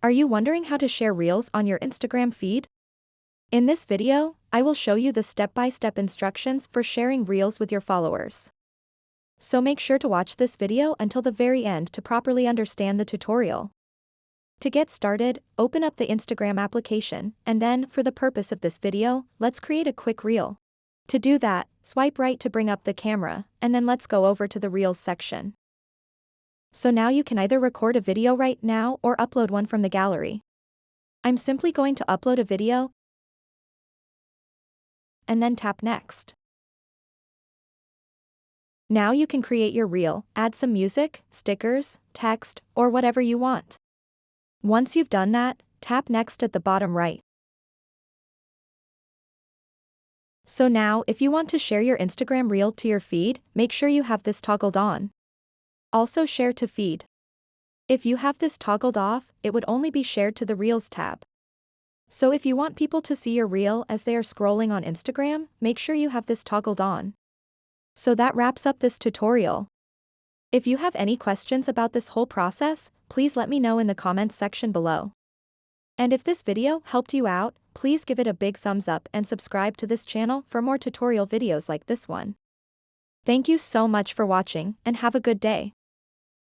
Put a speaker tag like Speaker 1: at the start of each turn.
Speaker 1: Are you wondering how to share Reels on your Instagram feed? In this video, I will show you the step-by-step instructions for sharing Reels with your followers. So make sure to watch this video until the very end to properly understand the tutorial. To get started, open up the Instagram application, and then, for the purpose of this video, let's create a quick Reel. To do that, swipe right to bring up the camera, and then let's go over to the Reels section. So now you can either record a video right now or upload one from the gallery. I'm simply going to upload a video, and then tap Next. Now you can create your Reel, add some music, stickers, text, or whatever you want. Once you've done that, tap Next at the bottom right. So now, if you want to share your Instagram Reel to your feed, make sure you have this toggled on. Also share to feed. If you have this toggled off, it would only be shared to the Reels tab. So if you want people to see your Reel as they are scrolling on Instagram, make sure you have this toggled on. So that wraps up this tutorial. If you have any questions about this whole process, please let me know in the comments section below. And if this video helped you out, please give it a big thumbs up and subscribe to this channel for more tutorial videos like this one. Thank you so much for watching and have a good day.